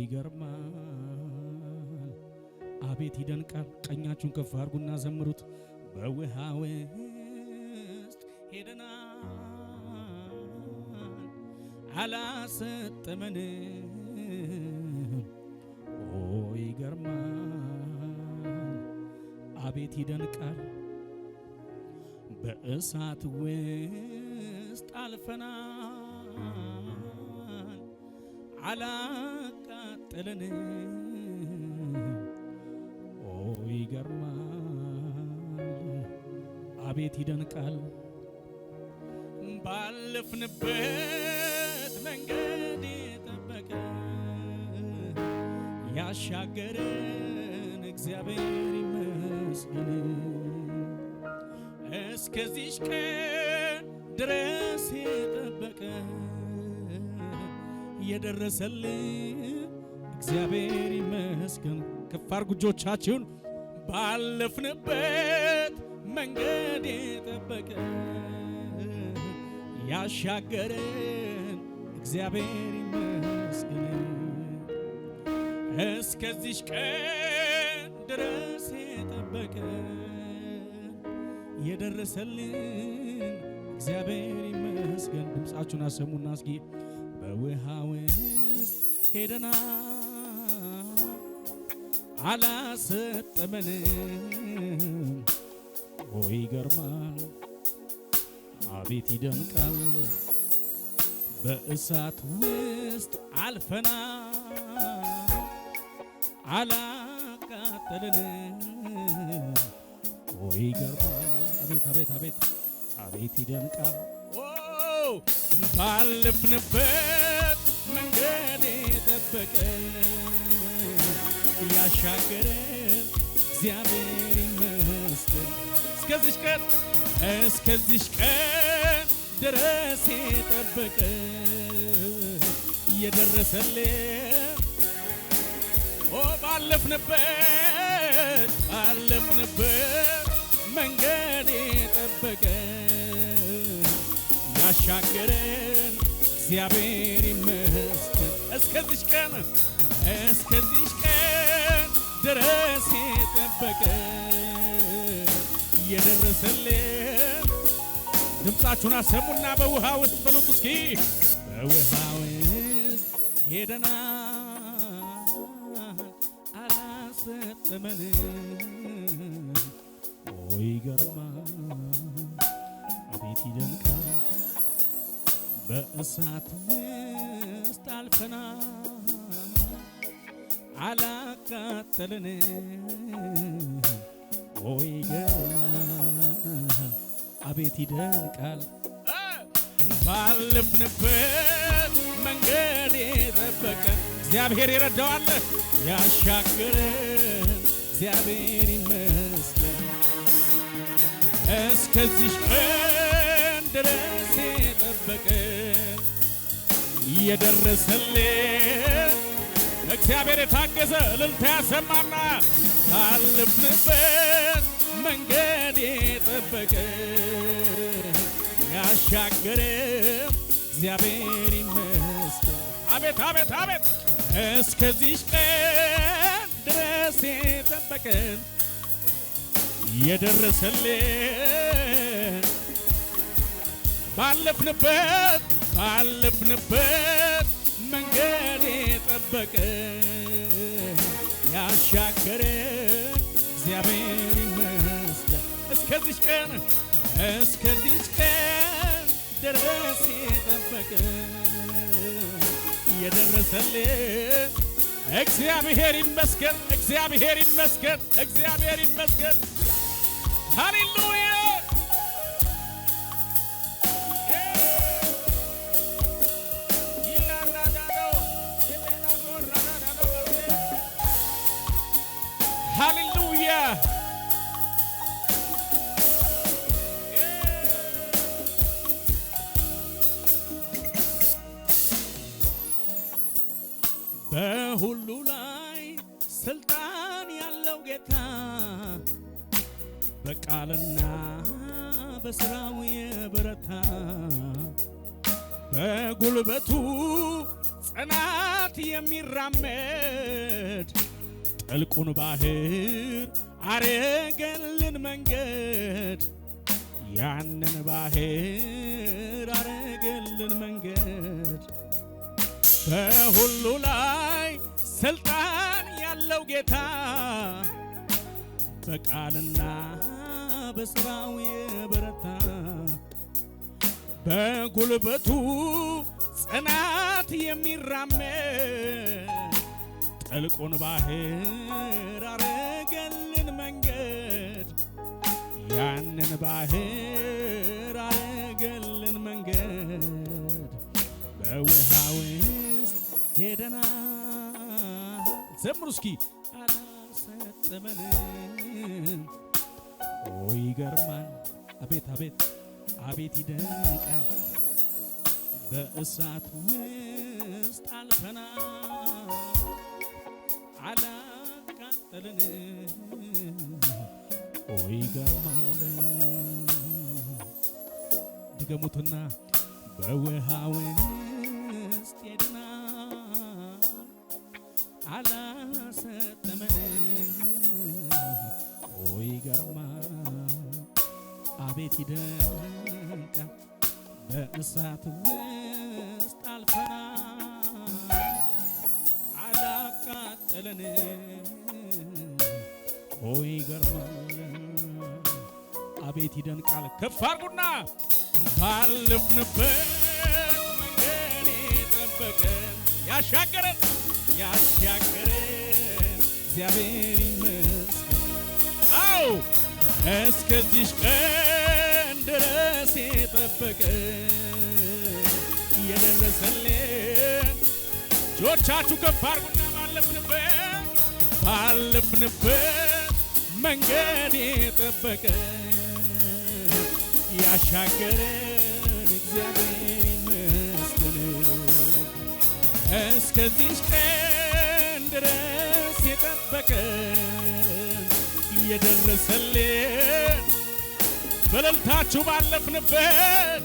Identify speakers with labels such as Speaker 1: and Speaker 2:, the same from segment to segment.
Speaker 1: ይገርማል አቤት ይደንቃል ቀኛችሁን ከፍ አድርጉና ዘምሩት በውሃ ውስጥ ሄደናል አላሰጠመንም ኦ ይገርማል አቤት ይደንቃል በእሳት ውስጥ አልፈናል አላቃጠለንም ኦ ይገርማል አቤት ይደንቃል ባለፍንበት መንገድ የጠበቀ ያሻገረን እግዚአብሔር ይመስገን እስከዚህ ቀን ድረስ የጠበቀ የደረሰልን እግዚአብሔር ይመስገን ከፍ አድርጉ እጆቻችሁን ባለፍንበት መንገድ የጠበቀ ያሻገረን እግዚአብሔር ይመስገን እስከዚህ ቀን ድረስ የጠበቀ የደረሰልን እግዚአብሔር ይመስገን ድምፃችሁን አሰሙና እስኪ በውሃ ውስጥ ሄደናል አላሰጠመንም ኦ ይገርማል አቤት ይደንቃል በእሳት ውስጥ አልፈናል አላቃጠለንም ኦ ይገርማል አቤት አቤት አቤት አቤት ይደንቃል ባለፍንበት መንገድ የጠበቀ ያሻገረን እግዚአብሔር ይመስገን እስከዚህ ቀን ድረስ የጠበቀ የደረሰልን ባለፍንበት መንገድ የጠበቀ ያሻገረን እግዚአብሔር ይመስገን እስከዚህ ቀን ድረስ የጠበቀ የደረሰልን ድምፃችሁን አሰሙና በውሃ ውስጥ በሉት እስኪ በውሃ ውስጥ ሄደናል አላሰጠመንም ኦ ይገርማል አቤት ይደንቃል በእሳት ውስጥ አልፈናል አላቃጠለንም ኦ ይገርማል አቤት ይደንቃል ባለፍንበት መንገድ የጠበቀ እግዚአብሔር ይረዳዋል ያሻገረን እግዚአብሔር ይመስገን እስከዚህ ቀን ድረስ የጠበቀ የደረሰልን እግዚአብሔር የታገዘ እልልታ ያሰማና ባለፍንበት መንገድ የጠበቀ ያሻገረን እግዚአብሔር ይመስገን አቤት አቤት አቤት እስከዚህ ቀን ድረስ የጠበቀን የደረሰልን ባለፍንበት መንገድ የጠበቀ ያሻገረን እግዚአብሔር ይመስገን እስከዚህ ቀን ድረስ የጠበቀ የደረሰልን እግዚአብሔር ይመስገን እግዚአብሔር ይመስገን እግዚአብሔር ይመስገን ሃሌሉያ ሃሌሉያ በሁሉ ላይ ስልጣን ያለው ጌታ በቃልና በስራው የበረታ በጉልበቱ ጽናት የሚራመድ ጥልቁን ባህር አረገልን መንገድ ያንን ባህር አረገልን መንገድ በሁሉ ላይ ስልጣን ያለው ጌታ በቃልና በሥራው የበረታ በጉልበቱ ጽናት የሚራመድ ጥልቁን ባህር አረገልን መንገድ ያንን ባህር አረገልን መንገድ በውሃ ውስጥ ሄደናል። ዘምሩ እስኪ አላሰጠመንም። ኦ ይገርማል፣ አቤት አቤት አቤት ይደንቃል። በእሳት ውስጥ አልፈናል አላቃጠለንም። ኦ ይገርማል። ድገሙትና በውሃ ውስጥ ሄደናል አላሰጠመንም። ኦ ይገርማል፣ አቤት ይደንቃል። በእሳት ውስጥ አልፈናል አላቃጠለንም። ኦ ይገርማል፣ አቤት ይደንቃል። ከፍ አድርጉና ባለፍንበት መንገድ የጠበቀን ያሻገረን እግዚአብሔር ይመስገን። አዎ እስከዚህ ቀን ድረስ የጠበቀን የደረሰልን እጆቻችሁ ከፍ አድርጉና ባለፍንበት መንገድ የጠበቀን ያሻገረን እግዚአብሔር ይመስገን። እስከዚህ ቀን ድረስ የጠበቀን የደረሰልን በእልልታችሁ ባለፍንበት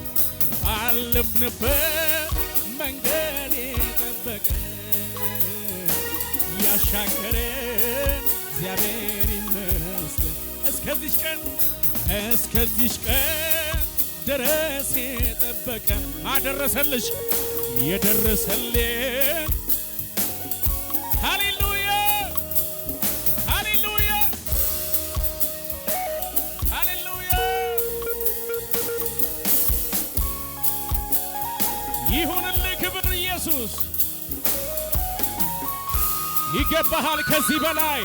Speaker 1: መንገድ የጠበቀን ያሻገረን እግዚአብሔር ይመስገን። እስከዚህ ቀን ድረስ የጠበቀን አደረሰልሽ የደረሰልን ሃሌሉያ ሃሌሉያ ሃሌሉያ ይሁንልህ ክብር ኢየሱስ ይገባሃል ከዚህ በላይ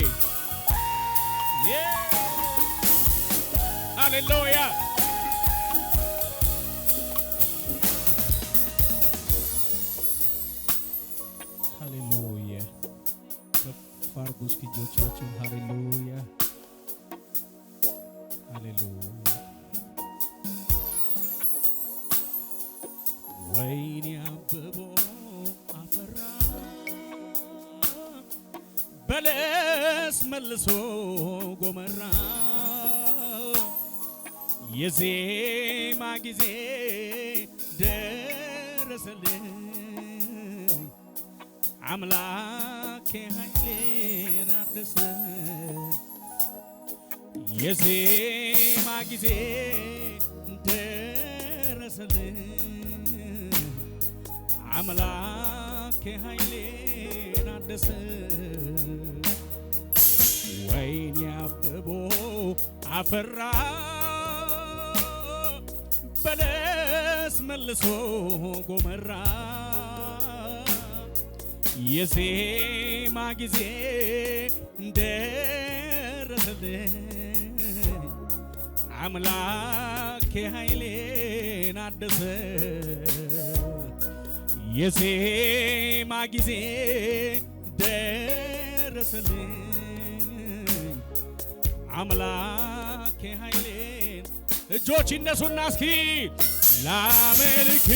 Speaker 1: ሃሌሉያ ሃሌሉያ ከፍ አድርጉ እስኪ እጆቻችሁን ሃሌሉያ ሃሌሉያ ወይኔ አብቦ አፈራ በለስ መልሶ ጎመራ የዜማ ጊዜ ደረሰልኝ አምላኬ ኃይሌን አደሰ የዜማ ጊዜ ደረሰልኝ አምላኬ ኃይሌን አደሰ ወይኔ አብቦ አፈራ በለስ መልሶ ጎመራ የዜማ ጊዜ ደረሰልኝ አምላኬ ኃይሌን አደሰ የዜማ ጊዜ ደረሰልኝ አምላኬ ኃይሌን እጆች ይነሱና እስኪ ላመልክ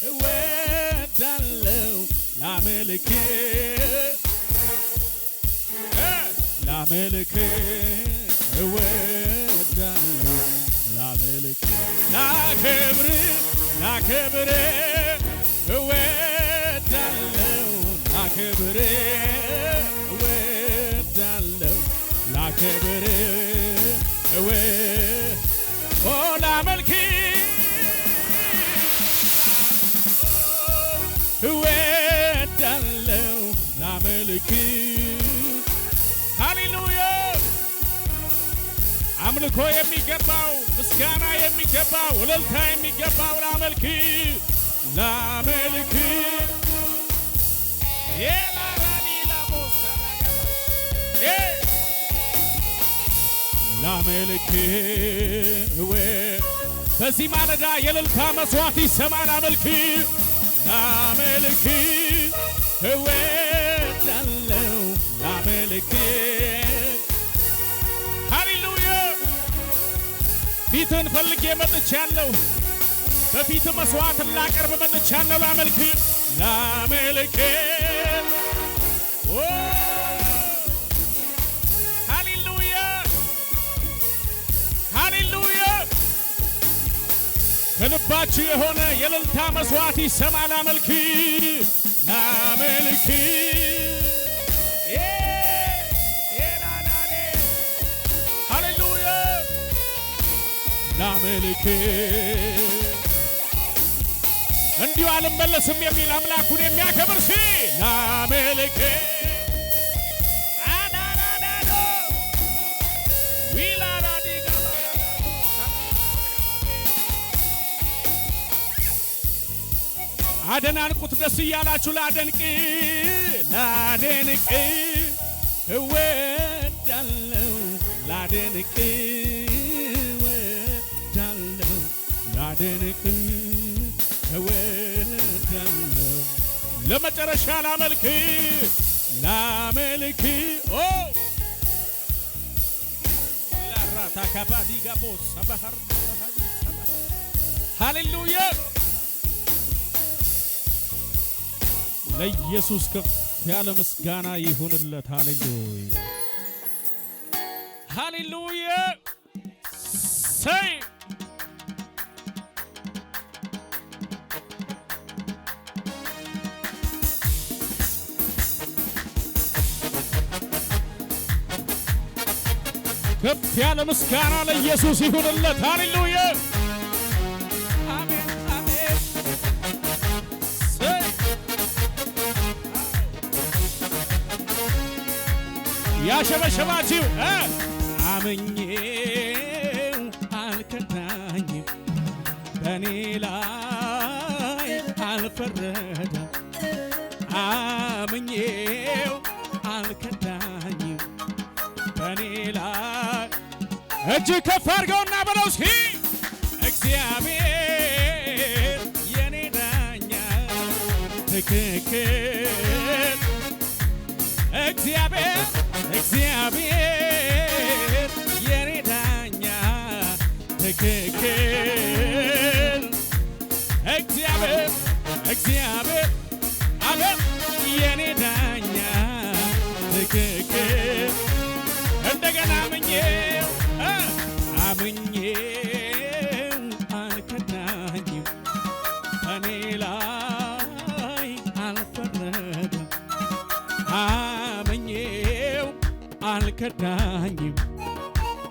Speaker 1: እወዳለሁ ላመልክ እወዳለሁ ላመልክ ላከብር እወዳለሁ ላከብር እወዳለሁ ላከብር ላመልክ እወዳለሁ ላመልክ ሃሌሉያ አምልኮ የሚገባው ምስጋና የሚገባው እልልታ የሚገባው ላመልክ ላመልክ ላመልክ በዚህ ማለዳ የእልልታ መስዋዕት ይሰማ ላመልክ ላመልክ እወዳለሁ ላመልክ ሃሌሉያ ፊትን ፈልጌ መጥቻለሁ በፊት መስዋዕት ላቀርብ መጥቻለሁ ላመልክ ላመልክ ሃሌሉያ ሃሌሉያ ከልባችሁ የሆነ የእልልታ መስዋዕት ይሰማ ላመልክ ላመልክ ሃሌሉያ ላመልክ እንዲሁ አልመለስም የሚል አምላኩን የሚያከብር ላመልክ አደናንቁት ደስ እያላችሁ ላደንቅ ላደንቅ እወዳለሁ ላደንቅ እወዳለሁ ላደንቅ እወዳለሁ ለመጨረሻ ላመልክ ላመልክ ላራታ ካባዲ ጋቦስ ሰባሃር ሃሌሉያ ለኢየሱስ ከፍ ያለ ምስጋና ይሁንለት ሃሌሉያ ሃሌሉያ ሰይ ከፍ ያለ ምስጋና ለኢየሱስ ይሁንለት ሃሌሉያ አሜን አሜን ሰይ ያሸበሸባችሁ አመኜው አልከዳኝም በኔ ላይ አልፈረደም አመኜው አልከዳኝም በኔ ላይ እጅ ከፍ አድርገውና በለው እስኪ እግዚአብሔር የኔ ዳኛ ትክክል እግዚአብሔር የኔ ዳኛ ትክክል እግዚአብሔር አሜን የኔ ዳኛ ትክክል እንደገና አምኜው አልከዳኝም እኔ ላይ አልፈረደም አምኜው አልከዳኝም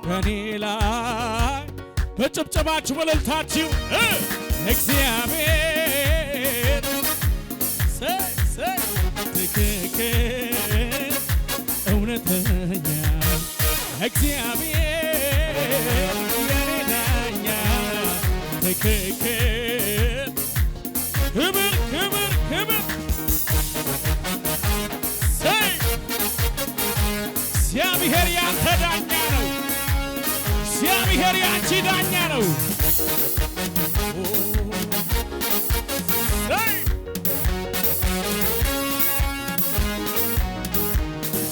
Speaker 1: በኔ ላይ በጭብጨባችሁ በእልልታችሁ እግዚአብሔር ትክክል እውነተኛ እግዚአብሔር የኔ ዳኛ ትክክል ክብር ክብር ክብር እግዚአብሔር ያንተ ዳኛ ነው እግዚአብሔር ያንቺ ዳኛ ነው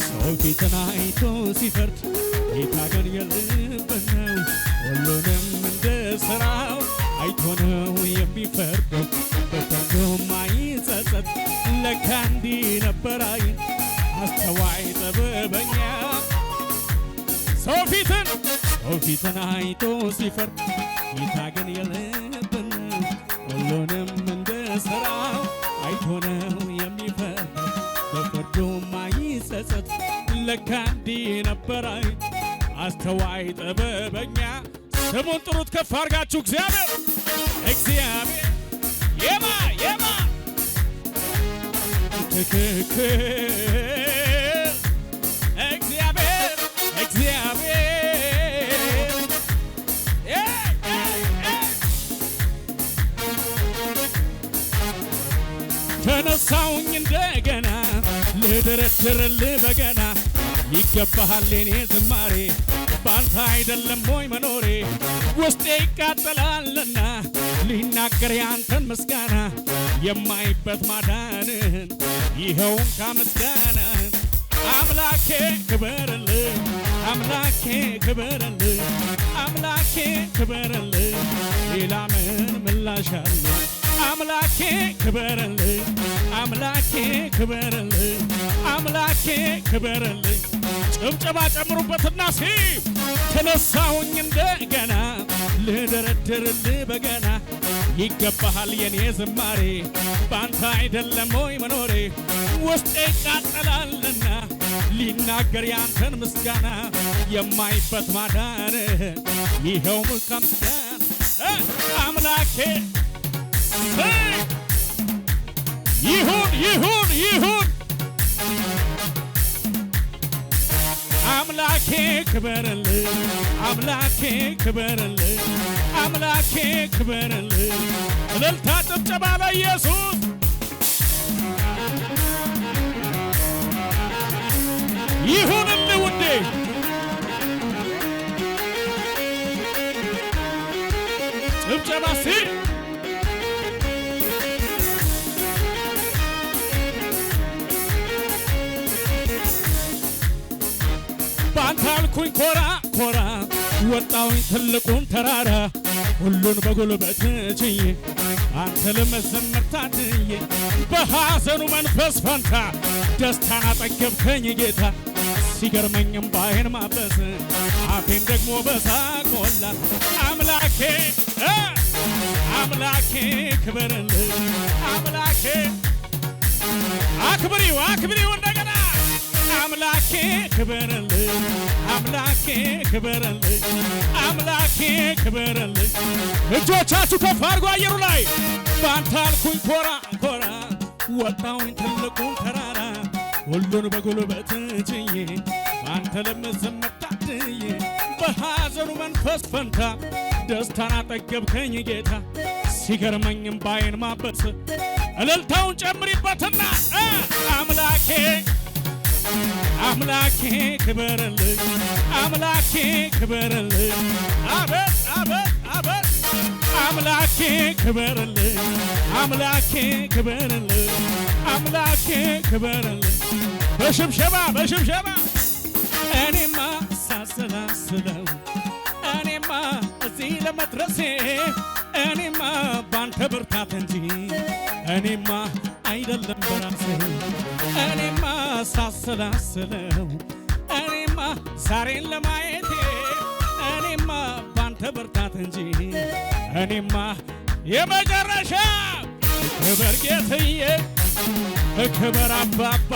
Speaker 1: ሰው ፊትን አይቶ ሲፈርድ ጌታ ግን የልብን ነው ሁሉንም እንደ ሥራው አይቶ ነው የሚፈርደው በፈርዶም አይጸጸት ለካ እንዲህ ነበር አይን አስተዋይ ጥበበኛ ሰው ፊትን አይቶ ሲፈርድ ጌታ ግን የልብን ነው ሁሉንም እንደ ሥራው አይቶ ነው የሚፈርደው ለካ እንዲህ ነበረ አስተዋይ ጥበበኛ ስሙን ጥሩት ከፍ አድርጋችሁ እግዚአብሔር የማ ትክክል እግዚአብሔር ተነሳውኝ እንደገና ልደረድርልህ በገና ይገባሃል የኔ ዝማሬ ባንተ አይደለም ወይ መኖሬ ውስጤ ይቃጠላልና ሊናገር ያንተን ምስጋና የማይበት ማዳንህን ይኸውን ከምስጋናህን አምላኬ ክበርልህ አምላኬ ክበርልህ አምላኬ ክበርልህ ሌላ ምን ምላሽ አለ አምላኬ ክበርልህ አምላኬ ክበርልህ አምላኬ ክበርልህ ጭብጨባ ጨምሩበትና ተነሳሁኝ እንደገና ልደረድርልህ በገና ይገባሃል የኔ ዝማሬ ባንተ አይደለም ወይ መኖሬ ውስጤ ይቃጠላልና ሊናገር ያንተን ምስጋና የማይበት ማዳንህ ይኸው ከምስጋና አምላኬ ይሁን አምላኬ ክበርልህ አምላኬ ክበርልህ አምላኬ ክበርልህ እልልታ ጭብጨባ ለኢየሱስ ይሁንልህ ውዴ ጭብጨባ ባንተ አልኩኝ ኮራ ኮራ ወጣሁኝ ትልቁን ተራራ ሁሉን በጉልበት ችዬ አንተ ለመዘመር ታድዬ በሐዘኑ መንፈስ ፈንታ ደስታን አጠገብከኝ ጌታ ሲገርመኝም ባይን ማበስ አፌን ደግሞ በሳቅ ሞላ አምላኬ ክበርልህ አምላኬ አክብሪው እንደገና አምላኬ ክበርልህ አምላኬ ክበርልህ አምላኬ ክበርልህ እጆቻችሁ ከፍ አድርጉ አየሩ ላይ ባንተ አልኩኝ ኮራ ኮራ ወጣሁኝ ትልቁን ተራራ ሁሉን በጉልበት ችዬ አንተ ለመዘመር ታድዬ በሐዘኑ መንፈስ ፈንታ ደስታን አጠገብከኝ ጌታ ሲገርመኝም ባይን ማበስ እልልታውን ጨምሪበትና አምላኬ ክበርልህ አምላኬ ክበርልህ አቤት አምላኬ ክበርልህ አምላኬ ክበርልህ አምላኬ ክበርልህ በሽብሸባ እኔማ ሳሰላስለው እኔማ እዚህ ለመድረሴ እኔማ ባንተ ብርታት እንጂ እኔማ አይደለም በራሴ እኔማ ሳሰላስለው እኔማ ዛሬን ለማየቴ እኔማ ባንተ ብርታት እንጂ እኔማ የመጨረሻ ክበር ጌትዬ ክበር አባባ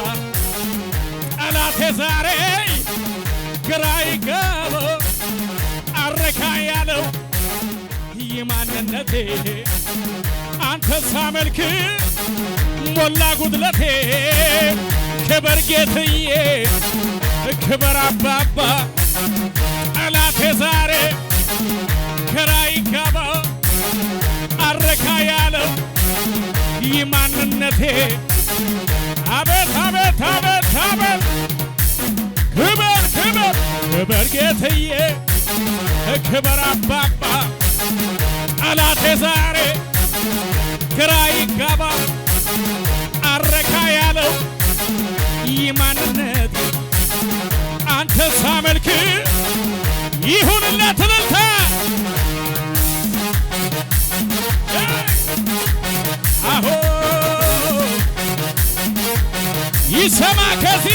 Speaker 1: ጠላቴ ዛሬ ግራ ይገባው አረካ ያለው የማንነቴ አንተ ሳመልክ ሞላ ጉድለቴ ክበር ጌትዬ ክበር አባባ ጠላቴ ዛሬ ግራ ይገባው አረካ ያለው የማንነቴ አቤት ክበር ጌትዬ ክበር አባባ ጠላቴ ዛሬ ግራ ይገባው አረካ ያለው የማንነቴ አንተ ሳመልክ ይሁንለት እልልታ አሆ ይሰማ ከዚህ